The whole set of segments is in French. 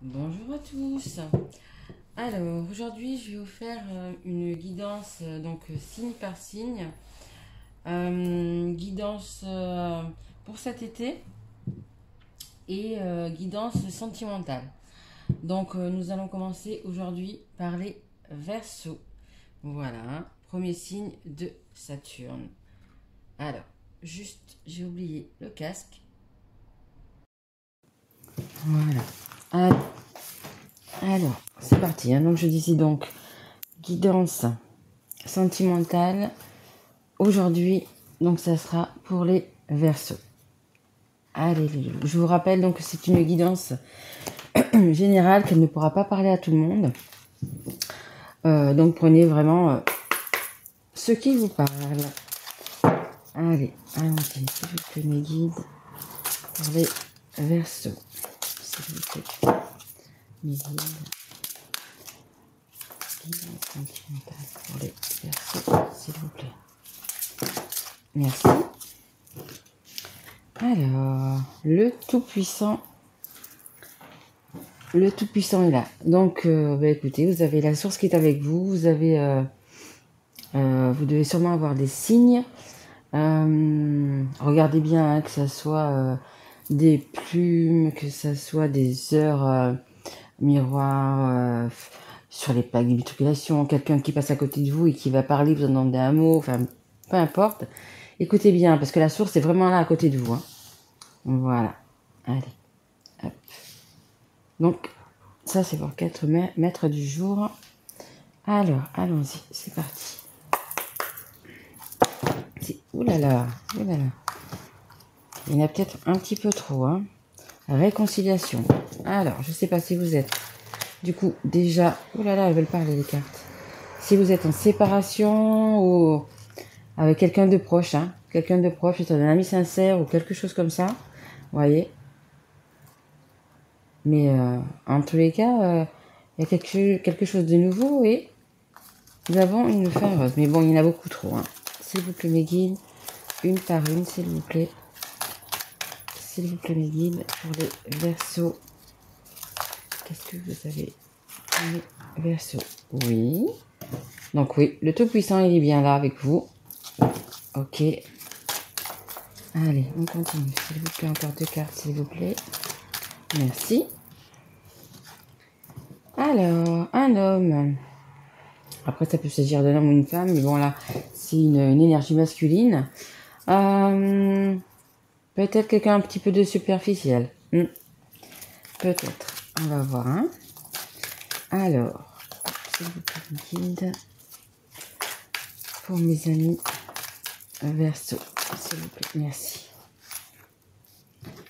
Bonjour à tous. Alors aujourd'hui je vais vous faire une guidance signe par signe, guidance pour cet été et guidance sentimentale. Donc nous allons commencer aujourd'hui par les Verseaux. Voilà, premier signe de Saturne. Alors juste j'ai oublié le casque. Voilà. Alors, c'est parti. Donc, je disais donc guidance sentimentale. Aujourd'hui, donc, ça sera pour les Verseaux. Allez, je vous rappelle donc que c'est une guidance générale, qu'elle ne pourra pas parler à tout le monde. Donc, prenez vraiment ce qui vous parle. Allez, allons-y. S'il vous plaît, mes guides pour les Verseaux. S'il vous plaît, mes guides. Guidance sentimentale pour les Verseaux, s'il vous plaît. Merci. Alors, le Tout-Puissant est là. Donc, écoutez, vous avez la source qui est avec vous. Vous avez, vous devez sûrement avoir des signes. Regardez bien, que ça soit des plumes, que ça soit des heures miroirs sur les plaques d'immatriculation, quelqu'un qui passe à côté de vous et qui va parler, vous en demandez un mot, enfin, peu importe. Écoutez bien, parce que la source est vraiment là à côté de vous. Hein. Voilà. Allez. Hop. Donc, ça, c'est pour 4 mètres du jour. Alors, allons-y. C'est parti. Ouh là là. Ouh là là. Il y en a peut-être un petit peu trop. Hein. Réconciliation. Alors, je ne sais pas si vous êtes... Du coup, déjà... Ouh là là, elles veulent parler, les cartes. Si vous êtes en séparation ou avec quelqu'un de proche, hein. Quelqu'un de proche, c'est un ami sincère ou quelque chose comme ça. Vous voyez. Mais en tous les cas, il y a quelque chose de nouveau et nous avons une fin heureuse. Mais bon, il y en a beaucoup trop. Hein. S'il vous plaît, mes guides, une par une, s'il vous plaît. S'il vous plaît, mes guides, pour les Verseaux. Qu'est-ce que vous avez, les Verseaux? Oui. Donc oui, le Tout-Puissant, il est bien là avec vous. Ok. Allez, on continue. S'il vous plaît, encore 2 cartes, s'il vous plaît. Merci. Alors, un homme. Après, ça peut s'agir d'un homme ou une femme, mais bon, là, c'est une énergie masculine. Peut-être quelqu'un un petit peu de superficiel. Peut-être. On va voir. Hein. Alors, s'il vous plaît, guide pour mes amis Verseaux. S'il vous plaît, merci.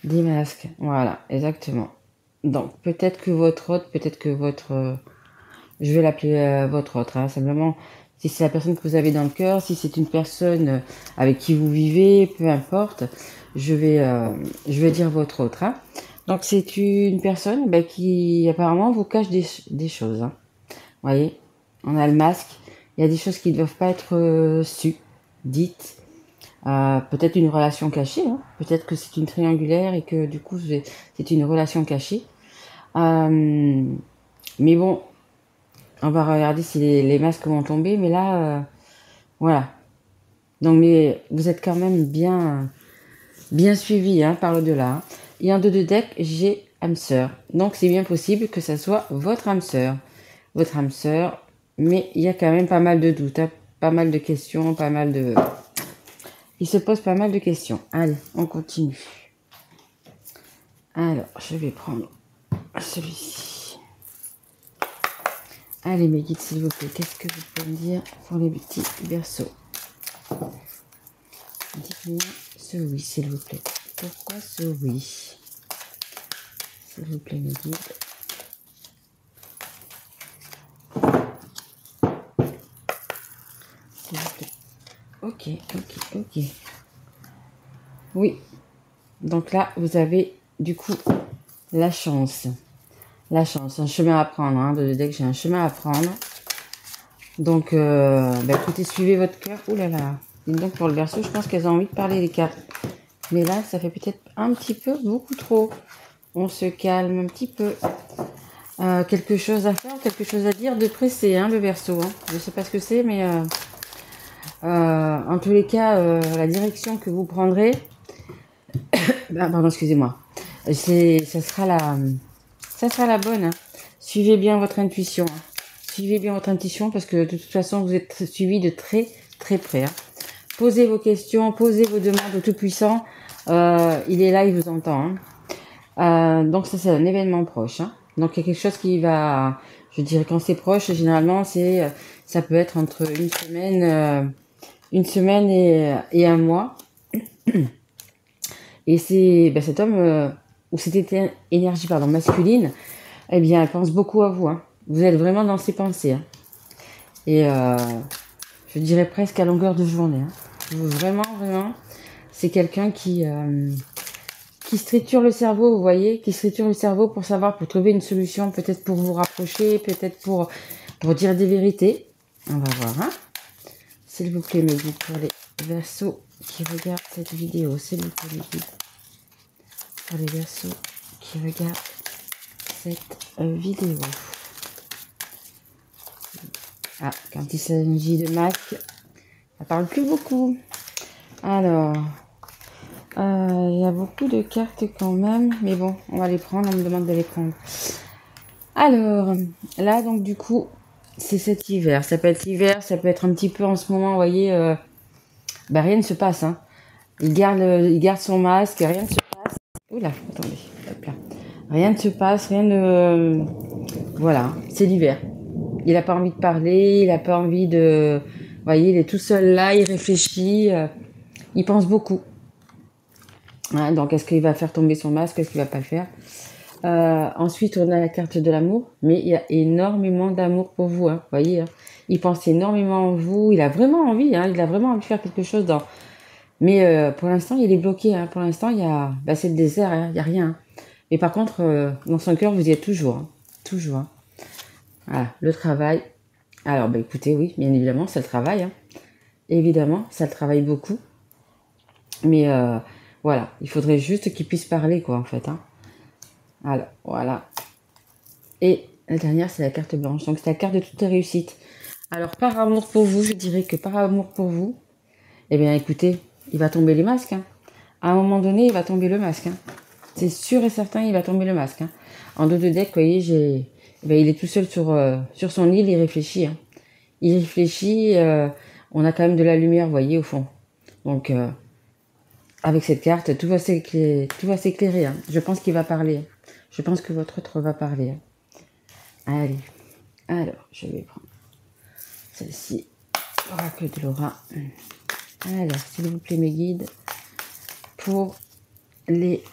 Des masques. Voilà, exactement. Donc, peut-être que votre hôte, je vais l'appeler votre hôte, hein, simplement, si c'est la personne que vous avez dans le cœur, si c'est une personne avec qui vous vivez, peu importe, je vais dire votre hôte. Hein. Donc, c'est une personne qui, apparemment, vous cache des choses. Hein. Vous voyez, on a le masque, il y a des choses qui ne doivent pas être sues, dites. Peut-être une relation cachée, hein. Peut-être que c'est une triangulaire et que du coup c'est une relation cachée. Mais bon, on va regarder si les masques vont tomber, mais là, voilà. Donc, mais vous êtes quand même bien suivi hein, par l'au-delà. Hein. Et en 2 de deck, j'ai âme sœur. Donc, c'est bien possible que ça soit votre âme sœur. Votre âme sœur, mais il y a quand même pas mal de doutes, hein, pas mal de questions, il se pose pas mal de questions. Allez, on continue. Alors, je vais prendre celui-ci. Allez, mes guides, s'il vous plaît, qu'est-ce que vous pouvez me dire pour les petits Verseaux? Dites-moi ce oui, s'il vous plaît. Pourquoi ce oui? S'il vous plaît, mes guides. S'il vous plaît. Ok. Oui. Donc là, vous avez du coup la chance. Un chemin à prendre. Hein, dès que j'ai un chemin à prendre. Donc, écoutez, suivez votre cœur. Ouh là là. Dites donc pour le Verseau, je pense qu'elles ont envie de parler les cartes. Mais là, ça fait peut-être un petit peu beaucoup trop. On se calme un petit peu. quelque chose à faire, quelque chose à dire de pressé, hein, le Verseau. Hein. Je ne sais pas ce que c'est, mais en tous les cas, la direction que vous prendrez, pardon, excusez-moi, ça sera la bonne. Hein. Suivez bien votre intuition. Hein. Suivez bien votre intuition parce que de toute façon, vous êtes suivi de très très près. Hein. Posez vos questions, posez vos demandes au Tout-Puissant. Il est là, il vous entend. Hein. Donc ça, c'est un événement proche. Hein. Donc il y a quelque chose qui va, je dirais quand c'est proche, généralement ça peut être entre une semaine et un mois. Et c'est cet homme ou cette énergie masculine, eh bien elle pense beaucoup à vous. Hein. Vous êtes vraiment dans ses pensées. Hein. Et je dirais presque à longueur de journée. Hein. Vraiment, c'est quelqu'un qui se triture le cerveau, vous voyez, qui se triture le cerveau pour trouver une solution, peut-être pour vous rapprocher, peut-être pour dire des vérités. On va voir, hein. S'il vous plaît, mes guides, pour les Verseaux qui regardent cette vidéo, s'il vous plaît, mes guides. Pour les Verseaux qui regardent cette vidéo. Ah, quand il s'agit de masque, ça parle plus beaucoup. Alors... il y a beaucoup de cartes quand même, mais bon, on va les prendre, on me demande de les prendre. Alors, là, donc du coup, c'est cet hiver. Ça peut être l'hiver, ça peut être un petit peu en ce moment, vous voyez, rien ne se passe. Hein. Il garde son masque, rien ne se passe. Oula, attendez, hop là. Rien ne se passe, rien ne... Voilà, c'est l'hiver. Il n'a pas envie de parler, il n'a pas envie de... Vous voyez, il est tout seul là, il réfléchit, il pense beaucoup. Hein, donc, est-ce qu'il va faire tomber son masque? Est-ce qu'il va pas le faire? Ensuite, on a la carte de l'amour. Mais il y a énormément d'amour pour vous. Hein, vous voyez, hein, il pense énormément en vous. Il a vraiment envie. Hein, il a vraiment envie de faire quelque chose. Mais pour l'instant, il est bloqué. Hein, pour l'instant, c'est le désert. Hein, il n'y a rien. Hein. Mais par contre, dans son cœur, vous y êtes toujours. Hein, toujours. Hein. Voilà, le travail. Alors, écoutez, oui, bien évidemment, ça le travaille. Hein. Évidemment, ça le travaille beaucoup. Mais... voilà, il faudrait juste qu'il puisse parler, quoi, en fait. Hein. Alors, voilà. Et la dernière, c'est la carte blanche. Donc, c'est la carte de toutes les réussites. Alors, par amour pour vous, je dirais que par amour pour vous, eh bien, écoutez, il va tomber les masques. Hein. À un moment donné, il va tomber le masque. Hein. C'est sûr et certain, il va tomber le masque. Hein. En dos de deck, vous voyez, il est tout seul sur son île, il réfléchit. Hein. Il réfléchit, on a quand même de la lumière, vous voyez, au fond. Donc... avec cette carte, tout va s'éclairer. Hein. Je pense qu'il va parler. Je pense que votre autre va parler. Hein. Allez. Alors, je vais prendre celle-ci. Oracle de Laura. Alors, s'il vous plaît, mes guides, pour les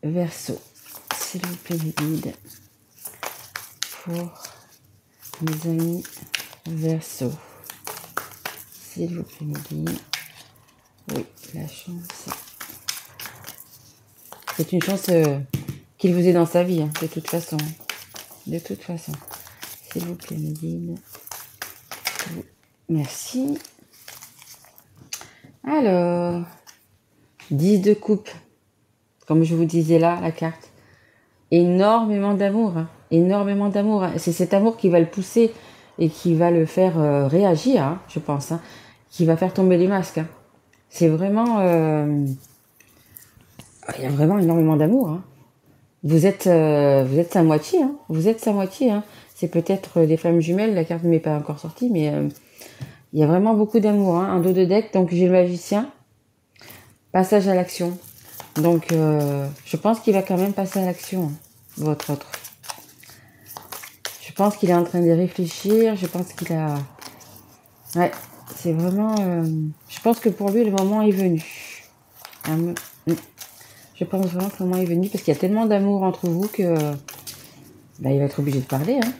Verseaux. S'il vous plaît, mes guides, pour mes amis Verseaux. S'il vous plaît, mes guides. Oui, la chance. C'est une chance qu'il vous ait dans sa vie, hein, de toute façon. De toute façon. S'il vous plaît, mes guides. Merci. Alors, 10 de coupe. Comme je vous disais là, la carte. Énormément d'amour. Hein, énormément d'amour. Hein. C'est cet amour qui va le pousser et qui va le faire réagir, hein, je pense. Hein, qui va faire tomber les masques. Hein. C'est vraiment... il y a vraiment énormément d'amour. Hein. Vous êtes sa moitié. Hein. Vous êtes sa moitié. Hein. C'est peut-être des flammes jumelles. La carte ne m'est pas encore sortie. Mais il y a vraiment beaucoup d'amour. Hein. Un dos de deck. Donc j'ai le magicien. Passage à l'action. Donc je pense qu'il va quand même passer à l'action. Hein, votre autre. Je pense qu'il est en train de réfléchir. Je pense qu'il a... Ouais. C'est vraiment... je pense que pour lui, le moment est venu. Je pense vraiment que le moment est venu parce qu'il y a tellement d'amour entre vous que... il va être obligé de parler. Hein.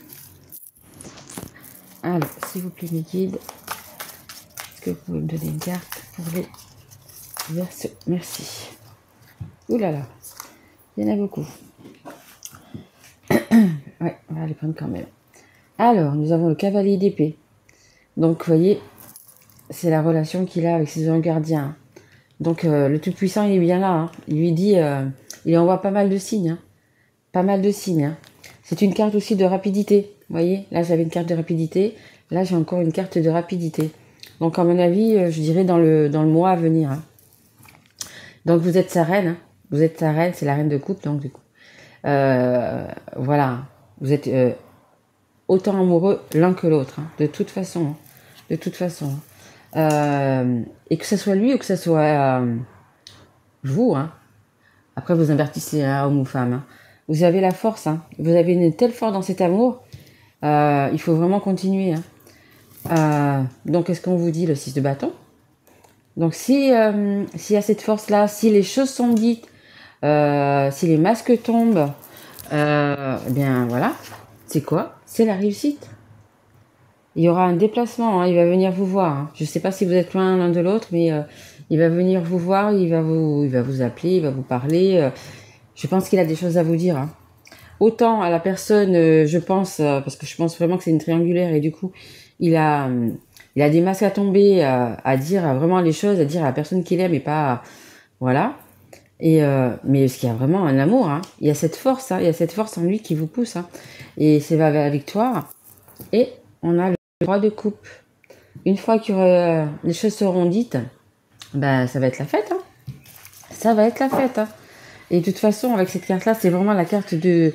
Alors, s'il vous plaît, mes guides, est-ce que vous pouvez me donner une carte pour les Verseaux? Merci. Ouh là là, il y en a beaucoup. Ouais, on va les prendre quand même. Alors, nous avons le cavalier d'épée. Donc, vous voyez... c'est la relation qu'il a avec ses anges gardiens. Donc, le Tout-Puissant, il est bien là. Hein. Il lui dit, il envoie pas mal de signes. Hein. Pas mal de signes. Hein. C'est une carte aussi de rapidité. Vous voyez, là j'avais une carte de rapidité. Là j'ai encore une carte de rapidité. Donc à mon avis, je dirais dans le mois à venir. Hein. Donc vous êtes sa reine. Hein. Vous êtes sa reine, c'est la reine de coupe. Donc du coup, voilà. Vous êtes autant amoureux l'un que l'autre. Hein. De toute façon. Hein. De toute façon. Et que ce soit lui ou que ce soit vous. Hein. Après vous invertissez homme ou femme. Hein. Vous avez la force. Hein. Vous avez une telle force dans cet amour. Il faut vraiment continuer. Hein. Donc, qu'est-ce qu'on vous dit, le 6 de bâton? Donc, s'il y a cette force-là, si les choses sont dites, si les masques tombent, eh bien, voilà. C'est quoi? C'est la réussite. Il y aura un déplacement. Hein, il va venir vous voir. Hein. Je ne sais pas si vous êtes loin l'un de l'autre, mais il va venir vous voir, il va vous appeler, il va vous parler. Je pense qu'il a des choses à vous dire. Hein. Autant à la personne, je pense, parce que je pense vraiment que c'est une triangulaire et du coup, il a des masques à tomber, à dire vraiment les choses, à dire à la personne qu'il aime et pas, voilà. Et mais parce qu'il y a vraiment un amour, hein. Il y a cette force, hein. Il y a cette force en lui qui vous pousse, hein. Et c'est la victoire. Et on a le roi de coupe. Une fois que les choses seront dites, ben ça va être la fête, hein. Ça va être la fête, hein. Et de toute façon, avec cette carte-là, c'est vraiment la carte de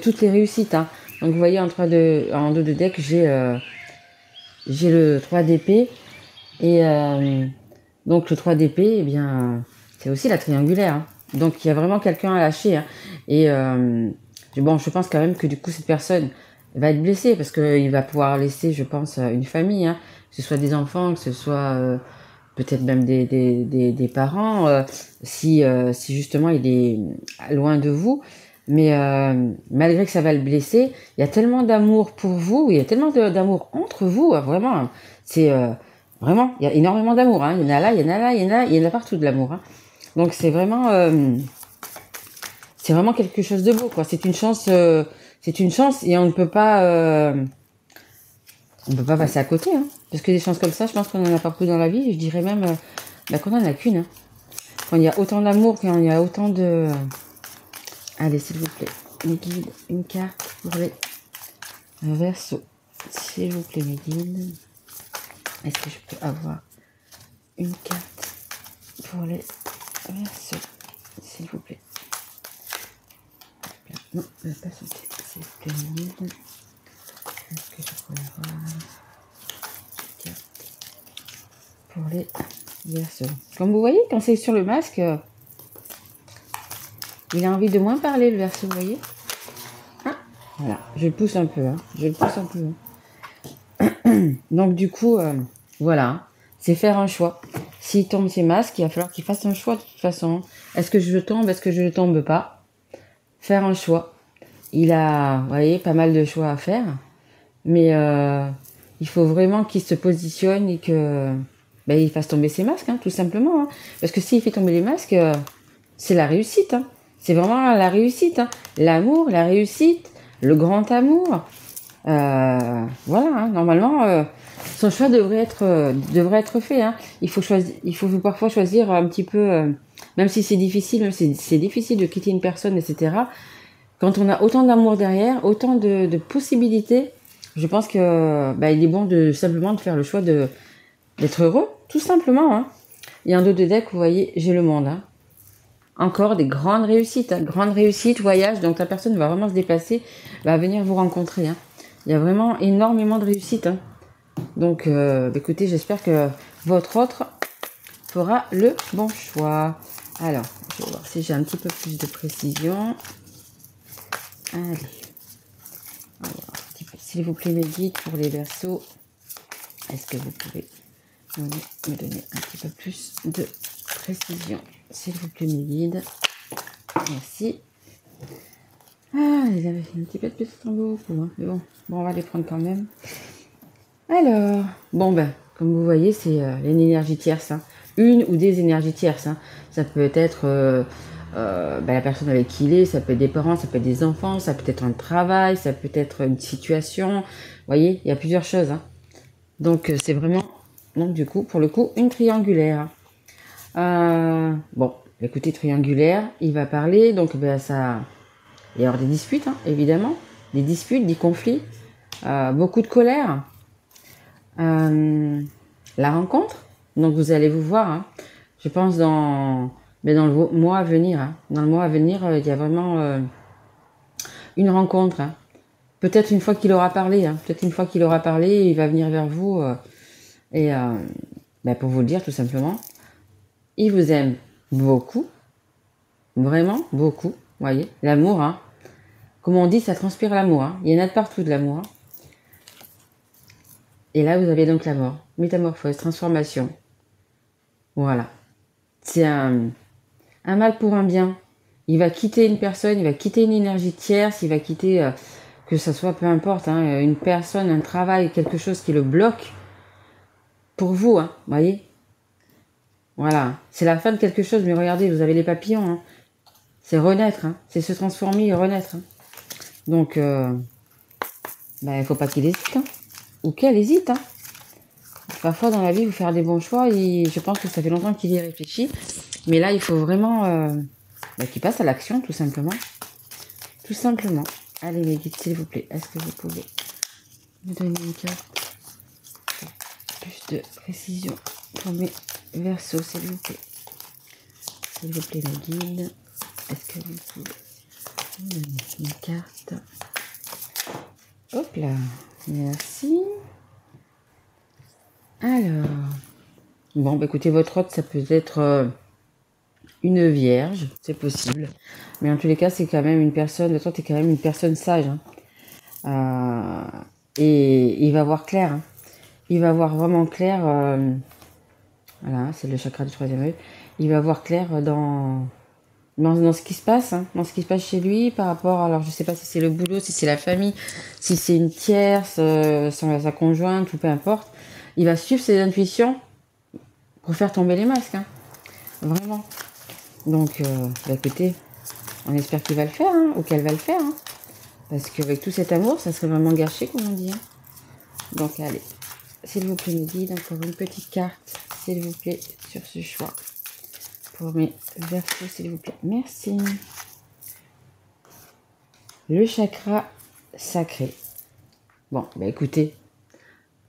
toutes les réussites. Hein. Donc, vous voyez, en dos de deck, j'ai le 3 d'épée. Et donc, le 3 d'épée, eh bien, c'est aussi la triangulaire. Hein. Donc, il y a vraiment quelqu'un à lâcher. Hein. Et bon, je pense quand même que du coup, cette personne va être blessée parce qu'il va pouvoir laisser, je pense, une famille. Hein. Que ce soit des enfants, que ce soit... peut-être même des parents, si justement il est loin de vous. Mais malgré que ça va le blesser, il y a tellement d'amour pour vous, il y a tellement d'amour entre vous, vraiment. C'est vraiment, il y a énormément d'amour. Hein. Il y en a là, il y en a là, il y en a partout de l'amour. Hein. Donc c'est vraiment quelque chose de beau, quoi. C'est une chance et on ne peut pas passer à côté, hein. Parce que des chances comme ça, je pense qu'on en a pas beaucoup dans la vie. Je dirais même qu'on en a qu'une. Hein. Quand il y a autant d'amour, quand il y a autant de... Allez, s'il vous plaît, mes guides, une carte pour les Verseaux. S'il vous plaît, mes guides. Est-ce que je peux avoir une carte pour les Verseaux, s'il vous plaît? Non, elle va pas sauter. S'il vous plaît, mes guides. Est-ce que je pourrais avoir pour les Verseaux? Comme vous voyez, quand c'est sur le masque, il a envie de moins parler, le Verseau, vous voyez. Ah, voilà, je le pousse un peu. Hein. Je le pousse un peu. Hein. Donc, du coup, voilà, c'est faire un choix. S'il tombe ses masques, il va falloir qu'il fasse un choix de toute façon. Est-ce que je tombe? Est-ce que je ne tombe pas? Faire un choix. Il a, vous voyez, pas mal de choix à faire. Mais il faut vraiment qu'il se positionne et que il fasse tomber ses masques, hein, tout simplement. Hein. Parce que s'il fait tomber les masques, c'est la réussite. Hein. C'est vraiment la réussite. Hein. L'amour, la réussite, le grand amour. Voilà, hein, normalement, son choix devrait être fait. Hein. Il faut parfois choisir un petit peu, même si c'est difficile, même si c'est difficile de quitter une personne, etc. Quand on a autant d'amour derrière, autant de possibilités, je pense que il est bon de simplement de faire le choix d'être heureux, tout simplement. Hein. Et en dos de deck, vous voyez, j'ai le monde. Hein. Encore des grandes réussites, hein. Grandes réussites, voyage, donc la personne va vraiment se déplacer, va venir vous rencontrer. Hein. Il y a vraiment énormément de réussites. Hein. Donc, écoutez, j'espère que votre autre fera le bon choix. Alors, je vais voir si j'ai un petit peu plus de précision. Allez. Alors, s'il vous plaît, mes guides pour les Verseaux, est-ce que vous pouvez me donner un petit peu plus de précision, s'il vous plaît, mes guides? Merci. Ah, ils avaient fait un petit peu de plus beaucoup, hein. Mais bon, on va les prendre quand même. Alors, comme vous voyez, c'est une énergie tierce, hein. Une ou des énergies tierces. Hein. Ça peut être la personne avec qui il est, ça peut être des parents, ça peut être des enfants, ça peut être un travail, ça peut être une situation. Vous voyez, il y a plusieurs choses. Hein. Donc, c'est vraiment, du coup, pour le coup, une triangulaire. Écoutez, triangulaire, il va parler, donc ça... Il va y avoir des disputes, hein, évidemment. des disputes, des conflits, beaucoup de colère. La rencontre, donc vous allez vous voir, hein, je pense mais dans le mois à venir. Hein. Dans le mois à venir, il y a vraiment une rencontre. Hein. Peut-être une fois qu'il aura parlé, hein, peut-être une fois qu'il aura parlé, il va venir vers vous et pour vous le dire tout simplement. Il vous aime beaucoup, vraiment beaucoup, vous voyez, l'amour, hein. Comme on dit, ça transpire l'amour, hein. Il y en a de partout de l'amour. Hein. Et là, vous avez donc la mort, métamorphose, transformation. Voilà. C'est un mal pour un bien. Il va quitter une personne, il va quitter une énergie tierce, il va quitter, que ce soit peu importe, hein, une personne, un travail, quelque chose qui le bloque pour vous, hein, voyez. Voilà, c'est la fin de quelque chose, mais regardez, vous avez les papillons, hein. C'est renaître, hein. C'est se transformer et renaître. Hein. Donc, il faut pas qu'il hésite, hein. Ou qu'elle hésite. Hein. Parfois dans la vie, vous faire des bons choix, et je pense que ça fait longtemps qu'il y réfléchit, mais là, il faut vraiment qu'il passe à l'action, tout simplement. Tout simplement. Allez, les guides, s'il vous plaît, est-ce que vous pouvez me donner une carte plus de précision pour mes versos, s'il vous plaît. S'il vous plaît, les guides. Est-ce que vous pouvez me donner une carte? Hop là. Merci. Alors. Bon, écoutez, votre hôte, ça peut être une vierge, c'est possible. Mais en tous les cas, c'est quand même une personne, votre hôte est quand même une personne sage. Hein. Et il va voir clair. Hein. Il va voir vraiment clair. Voilà, c'est le chakra du troisième œil. Il va voir clair dans ce qui se passe, hein, dans ce qui se passe chez lui par rapport, alors je sais pas si c'est le boulot, si c'est la famille, si c'est une tierce, sa conjointe ou peu importe. Il va suivre ses intuitions pour faire tomber les masques. Hein. Vraiment. Donc, écoutez, on espère qu'il va le faire, hein, ou qu'elle va le faire. Hein, parce qu'avec tout cet amour, ça serait vraiment gâché, comme on dit. Hein. Donc, allez. S'il vous plaît, me guide encore une petite carte, s'il vous plaît, sur ce choix. Pour mes versos, s'il vous plaît. Merci. Le chakra sacré. Bon, écoutez,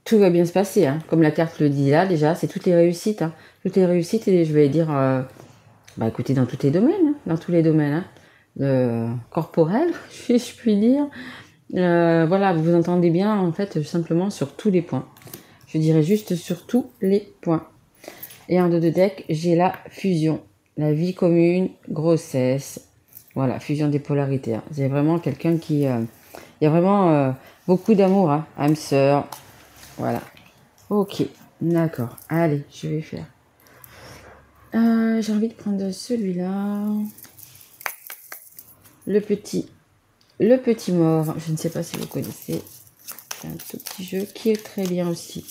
tout va bien se passer. Hein. Comme la carte le dit là, déjà, c'est toutes les réussites. Hein. Toutes les réussites, et je vais dire, écoutez, dans tous les domaines. Hein. Dans tous les domaines. Hein. Corporel, je puis dire. Voilà, vous vous entendez bien, en fait, simplement sur tous les points. Je dirais juste sur tous les points. Et en dos de deck, j'ai la fusion. La vie commune, grossesse. Voilà, fusion des polarités. Hein. C'est vraiment quelqu'un qui... il y a vraiment beaucoup d'amour. Hein. Âme sœur. Voilà. Ok, d'accord. Allez, je vais faire. J'ai envie de prendre celui-là. Le petit mort. Je ne sais pas si vous connaissez. C'est un tout petit jeu qui est très bien aussi.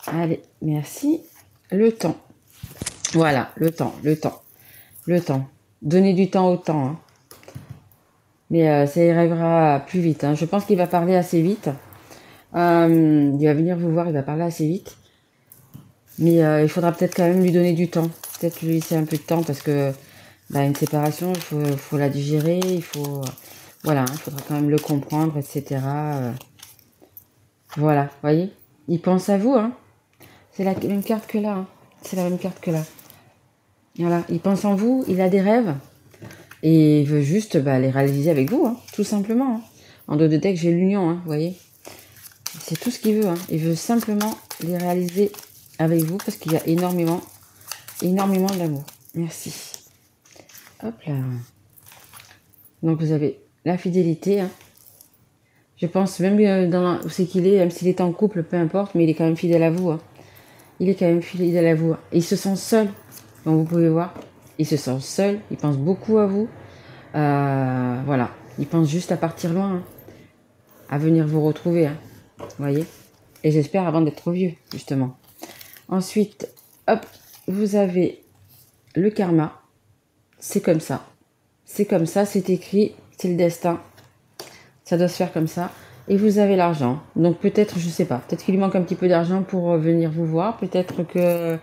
Allez, merci. Le temps. Voilà, le temps. Donnez du temps au temps. Hein. Mais ça y arrivera plus vite. Hein. Je pense qu'il va parler assez vite. Il va venir vous voir, il va parler assez vite. Mais il faudra peut-être quand même lui donner du temps. Peut-être lui laisser un peu de temps parce que une séparation, il faut la digérer. Il faut... voilà, il faudra quand même le comprendre, etc. Voilà, vous voyez. Il pense à vous. Hein. C'est la même carte que là. Hein. C'est la même carte que là. Voilà, il pense en vous, il a des rêves. Et il veut juste les réaliser avec vous, hein, tout simplement. Hein. En dos de deck, j'ai l'union, hein, vous voyez. C'est tout ce qu'il veut. Hein. Il veut simplement les réaliser avec vous parce qu'il y a énormément d'amour. Merci. Hop là. Donc vous avez la fidélité. Hein. Je pense même où c'est qu'il est, même s'il est en couple, peu importe, mais il est quand même fidèle à vous. Hein. Il est quand même fidèle à vous. Et il se sent seul. Comme vous pouvez voir, il se sent seul, il pense beaucoup à vous. Voilà, il pense juste à partir loin, hein, à venir vous retrouver, hein, vous voyez. Et j'espère avant d'être trop vieux, justement. Ensuite, hop, vous avez le karma. C'est comme ça. C'est comme ça, c'est écrit, c'est le destin. Ça doit se faire comme ça. Et vous avez l'argent. Donc peut-être, je sais pas, peut-être qu'il lui manque un petit peu d'argent pour venir vous voir. Peut-être que...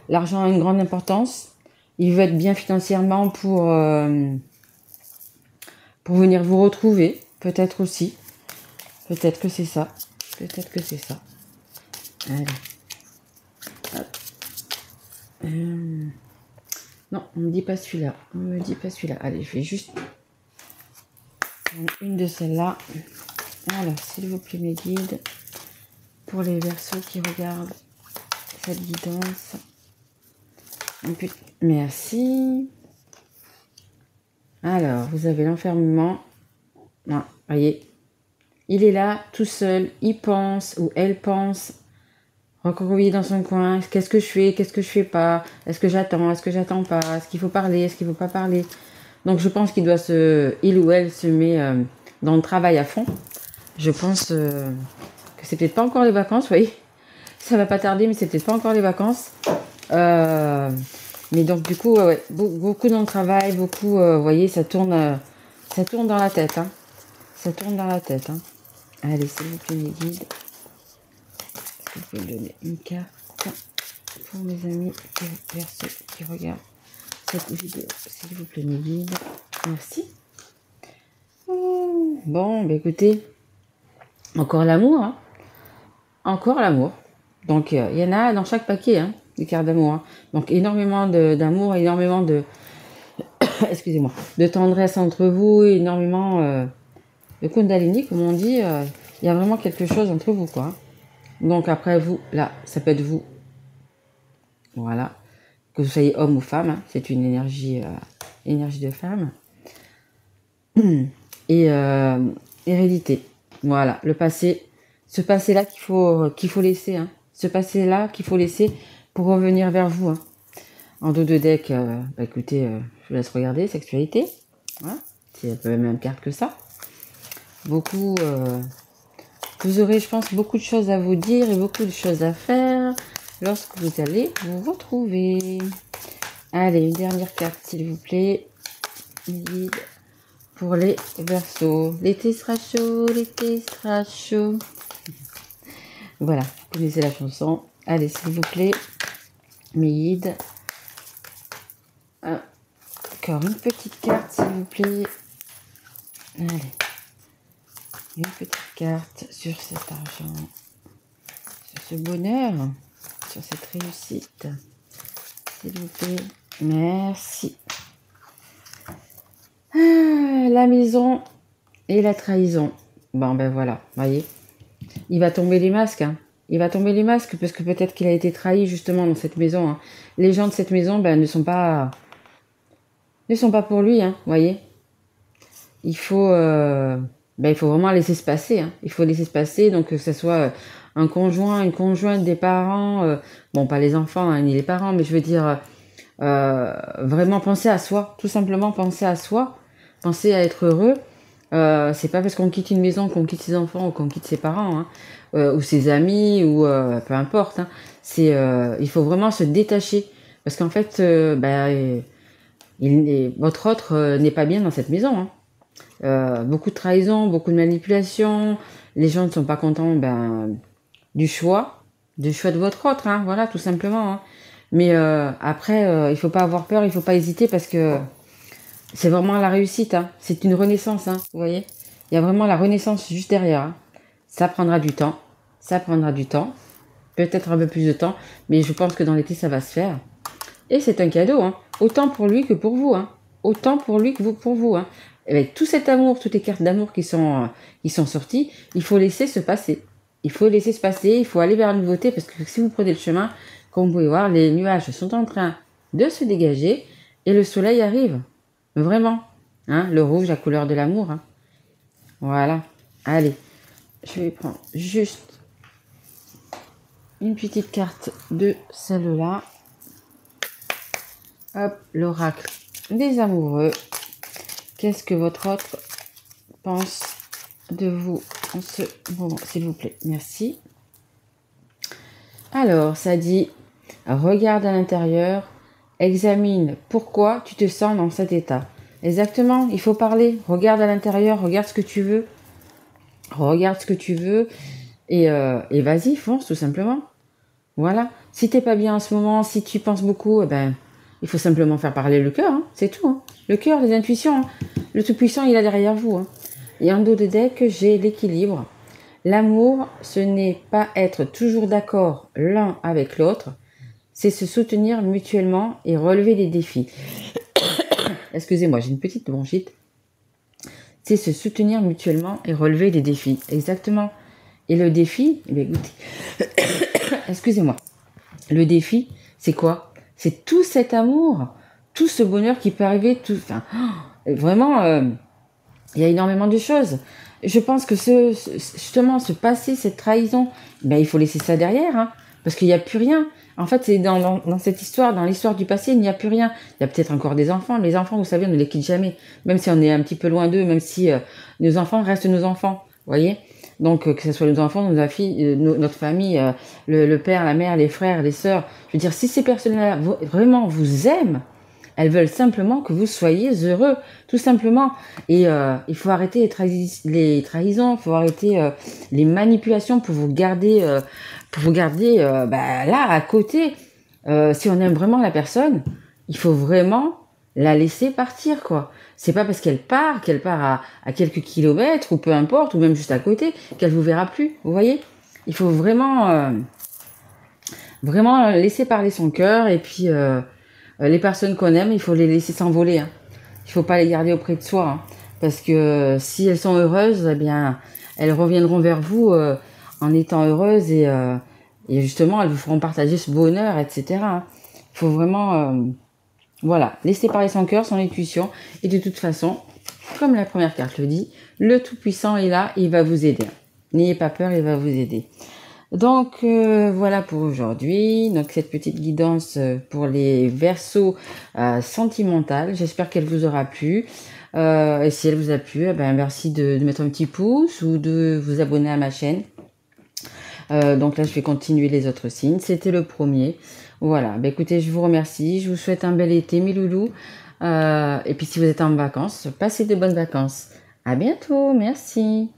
l'argent a une grande importance. Il veut être bien financièrement pour venir vous retrouver. Peut-être aussi. Peut-être que c'est ça. Peut-être que c'est ça. Allez. Hop. Non, on me dit pas celui-là. On me dit pas celui-là. Allez, je vais juste prendre une de celles-là. Alors, s'il vous plaît, mes guides, pour les Verseaux qui regardent cette guidance. Merci. Alors, vous avez l'enfermement. Ah, voyez, il est là, tout seul, il pense ou elle pense, recroquevillé dans son coin. Qu'est-ce que je fais? Qu'est-ce que je fais pas? Est-ce que j'attends? Est-ce que j'attends pas? Est-ce qu'il faut parler? Est-ce qu'il faut pas parler? Donc, je pense qu'il il ou elle se met dans le travail à fond. Je pense que c'est peut-être pas encore les vacances, vous voyez. Ça va pas tarder, mais c'est peut-être pas encore les vacances. Mais donc, du coup, ouais, beaucoup dans le travail, beaucoup, vous voyez, ça tourne dans la tête, hein. Ça tourne dans la tête, hein. Allez, s'il vous plaît, mes guides. Est-ce que vous pouvez me donner une carte pour mes amis qui regardent cette vidéo? S'il vous plaît, mes guides. Merci. Bon, bah écoutez, encore l'amour, hein. Encore l'amour. Donc, il y en a dans chaque paquet, hein, des cartes d'amour, hein. Donc, énormément d'amour, énormément de... excusez-moi, de tendresse entre vous, énormément de Kundalini, comme on dit. Il y a vraiment quelque chose entre vous, quoi. Donc, après, vous, là, ça peut être vous. Voilà. Que vous soyez homme ou femme, hein, c'est une énergie de femme. Et hérédité. Voilà, le passé. Ce passé-là qu'il faut laisser, hein. Ce passé-là qu'il faut laisser pour revenir vers vous, hein. En dos de deck, bah écoutez, je vous laisse regarder, sexualité. Voilà. C'est un peu la même carte que ça. Beaucoup, vous aurez, je pense, beaucoup de choses à vous dire et beaucoup de choses à faire lorsque vous allez vous retrouver. Allez, une dernière carte, s'il vous plaît. Guide pour les Verseaux. L'été sera chaud, l'été sera chaud. Voilà, vous connaissez la chanson. Allez, s'il vous plaît, mes guides. Encore une petite carte, s'il vous plaît. Allez. Une petite carte sur cet argent, sur ce bonheur, sur cette réussite. S'il vous plaît. Merci. La maison et la trahison. Bon, ben voilà, voyez. Il va tomber les masques, hein. Il va tomber les masques parce que peut-être qu'il a été trahi justement dans cette maison, hein. Les gens de cette maison, ben, ne sont pas pour lui, hein, voyez. Il faut vraiment laisser se passer, hein. Il faut laisser se passer, donc que ce soit un conjoint, une conjointe, des parents, bon, pas les enfants, hein, ni les parents, mais je veux dire, vraiment penser à soi, tout simplement penser à soi, penser à être heureux. C'est pas parce qu'on quitte une maison qu'on quitte ses enfants ou qu'on quitte ses parents, hein, ou ses amis, ou peu importe, hein. Il faut vraiment se détacher, parce qu'en fait, votre autre n'est pas bien dans cette maison, hein. Beaucoup de trahison, beaucoup de manipulation. Les gens ne sont pas contents du choix de votre autre, hein, voilà, tout simplement, hein. Mais après, il faut pas avoir peur, il faut pas hésiter parce que c'est vraiment la réussite, hein. C'est une renaissance, hein, vous voyez. Il y a vraiment la renaissance juste derrière, hein. Ça prendra du temps, peut-être un peu plus de temps, mais je pense que dans l'été ça va se faire. Et c'est un cadeau, hein, autant pour lui que pour vous, hein. Autant pour lui que pour vous, hein. Avec tout cet amour, toutes les cartes d'amour qui sont sorties, il faut laisser se passer. Il faut laisser se passer, il faut aller vers la nouveauté, parce que si vous prenez le chemin, comme vous pouvez voir, les nuages sont en train de se dégager et le soleil arrive. Vraiment. Hein, le rouge, la couleur de l'amour, hein. Voilà. Allez, je vais prendre juste une petite carte de celle-là. Hop, l'oracle des amoureux. Qu'est-ce que votre autre pense de vous en ce moment, s'il vous plaît? Merci. Alors, ça dit, regarde à l'intérieur, examine pourquoi tu te sens dans cet état. Exactement, il faut parler. Regarde à l'intérieur, regarde ce que tu veux. Regarde ce que tu veux et vas-y, fonce tout simplement. Voilà. Si t'es pas bien en ce moment, si tu penses beaucoup, il faut simplement faire parler le cœur, hein. C'est tout, hein. Le cœur, les intuitions, hein. Le Tout-Puissant, il est derrière vous, hein. Et en dos de deck, j'ai l'équilibre. L'amour, ce n'est pas être toujours d'accord l'un avec l'autre, c'est se soutenir mutuellement et relever les défis. Excusez-moi, j'ai une petite bronchite. C'est se soutenir mutuellement et relever les défis. Exactement. Et le défi, eh bien, écoutez, excusez-moi. Le défi, c'est quoi? C'est tout cet amour, tout ce bonheur qui peut arriver, tout. Enfin, vraiment, il y a énormément de choses. Je pense que justement, ce passé, cette trahison, ben, il faut laisser ça derrière, hein, parce qu'il n'y a plus rien. En fait, c'est dans cette histoire, dans l'histoire du passé, il n'y a plus rien. Il y a peut-être encore des enfants. Les enfants, vous savez, on ne les quitte jamais. Même si on est un petit peu loin d'eux, même si nos enfants restent nos enfants. Vous voyez? Donc, que ce soit nos enfants, nos filles, notre famille, le père, la mère, les frères, les sœurs. Je veux dire, si ces personnes-là vraiment vous aiment, elles veulent simplement que vous soyez heureux, tout simplement. Et il faut arrêter les trahisons, il faut arrêter les manipulations pour vous garder, là, à côté. Si on aime vraiment la personne, il faut vraiment la laisser partir, quoi. C'est pas parce qu'elle part à quelques kilomètres, ou peu importe, ou même juste à côté, qu'elle vous verra plus, vous voyez. Il faut vraiment laisser parler son cœur, et puis les personnes qu'on aime, il faut les laisser s'envoler, hein. Il faut pas les garder auprès de soi, hein, parce que si elles sont heureuses, eh bien, elles reviendront vers vous en étant heureuses, et justement, elles vous feront partager ce bonheur, etc., hein. Il faut vraiment, voilà, laisser parler son cœur, son intuition, et de toute façon, comme la première carte le dit, le Tout-Puissant est là, il va vous aider. N'ayez pas peur, il va vous aider. Donc voilà pour aujourd'hui, donc cette petite guidance pour les Verseaux sentimentales. J'espère qu'elle vous aura plu. Et si elle vous a plu, eh ben, merci de mettre un petit pouce ou de vous abonner à ma chaîne. Donc là, je vais continuer les autres signes. C'était le premier. Voilà, ben, écoutez, je vous remercie. Je vous souhaite un bel été, mes loulous. Et puis si vous êtes en vacances, passez de bonnes vacances. À bientôt, merci.